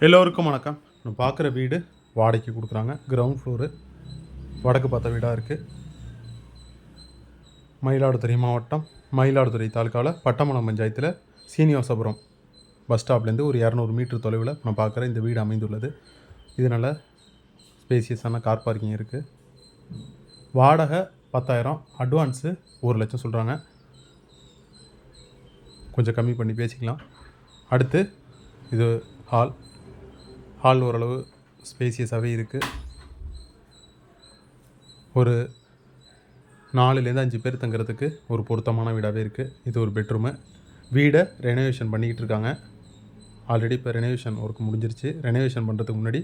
எல்லோருக்கும் வணக்கம். நான் பார்க்குற வீடு வாடகைக்கு கொடுக்குறாங்க. கிரவுண்ட் ஃப்ளோரு, வடக்கு பார்த்த வீடாக இருக்குது. மயிலாடுதுறை மாவட்டம், மயிலாடுதுறை தாலுக்காவில் பட்டமலம் பஞ்சாயத்தில் சீனிவாசபுரம் பஸ் ஸ்டாப்லேருந்து ஒரு 200 மீட்டர் தொலைவில் நான் பார்க்குற இந்த வீடு அமைந்துள்ளது. இதனால் ஸ்பேசியஸான கார் பார்க்கிங் இருக்குது. வாடகை 10,000, அட்வான்ஸு 1,00,000 சொல்கிறாங்க. கொஞ்சம் கம்மி பண்ணி பேசிக்கலாம். அடுத்து இது ஹால் ஓரளவு ஸ்பேசியஸாகவே இருக்குது. ஒரு 4லேருந்து 5 பேர் தங்குறதுக்கு ஒரு பொருத்தமான வீடாகவே இருக்குது. இது ஒரு பெட்ரூமு. வீடை ரெனோவேஷன் பண்ணிக்கிட்டு இருக்காங்க. ஆல்ரெடி இப்போ ரெனோவேஷன் ஒர்க் முடிஞ்சிருச்சு. ரெனோவேஷன் பண்ணுறதுக்கு முன்னாடி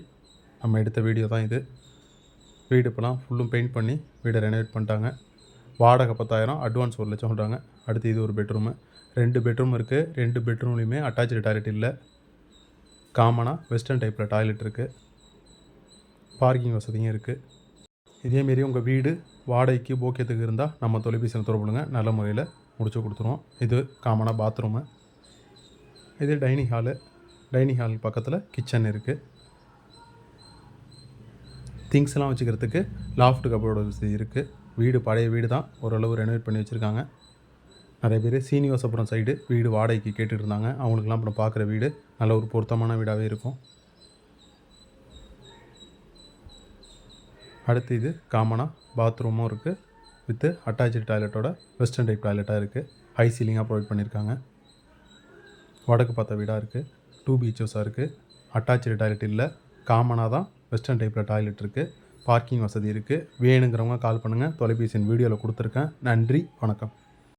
நம்ம எடுத்த வீடியோ தான் இது. வீடு இப்போலாம் ஃபுல்லும் பெயிண்ட் பண்ணி வீடை ரெனோவேட் பண்ணிட்டாங்க. வாடகை 10,000, அட்வான்ஸ் 1,00,000 சொல்கிறாங்க. அடுத்து இது ஒரு பெட்ரூமு. 2 பெட்ரூம் இருக்குது. 2 பெட்ரூம்லேயுமே அட்டாச்சு டாய்லெட் இல்லை. காமனாக வெஸ்டர்ன் டைப்பில் டாய்லெட் இருக்குது. பார்க்கிங் வசதியும் இருக்குது. இதேமாரி உங்கள் வீடு வாடகைக்கு போக்கியத்துக்கு இருந்தால் நம்ம தொலைபேசியில் தொடர்புங்க, நல்ல முறையில் முடிச்சு கொடுத்துருவோம். இது காமனாக பாத்ரூமு. இது டைனிங் ஹால் பக்கத்தில் கிச்சன் இருக்குது. திங்ஸ்லாம் வச்சுக்கிறதுக்கு லாஃப்ட் கபோர்டு வசதி இருக்குது. வீடு பழைய வீடு தான், ஓரளவு ரெனோவேட் பண்ணி வச்சுருக்காங்க. நிறைய பேர் சீனிவாசபுரம் சைடு வீடு வாடகைக்கு கேட்டுட்டு இருந்தாங்க. அவங்களுக்குலாம் அப்புறம் பார்க்குற வீடு நல்ல ஒரு பொருத்தமான வீடாகவே இருக்கும். அடுத்து இது காமனாக பாத்ரூமும் இருக்குது. வித்து அட்டாச்சு டாய்லெட்டோட வெஸ்டர்ன் டைப் டாய்லெட்டாக இருக்குது. ஹை சீலிங்காக ப்ரொவைட் பண்ணியிருக்காங்க. வடக்கு பார்த்த வீடாக இருக்குது. 2 பீச்சஸாக இருக்குது. அட்டாச்சு டாய்லெட் இல்லை, காமனாக தான் வெஸ்டர்ன் டைப்பில் டாய்லெட் இருக்குது. பார்க்கிங் வசதி இருக்குது. வேணுங்கிறவங்க கால் பண்ணுங்கள். தொலைபேசியின் வீடியோவில் கொடுத்துருக்கேன். நன்றி, வணக்கம்.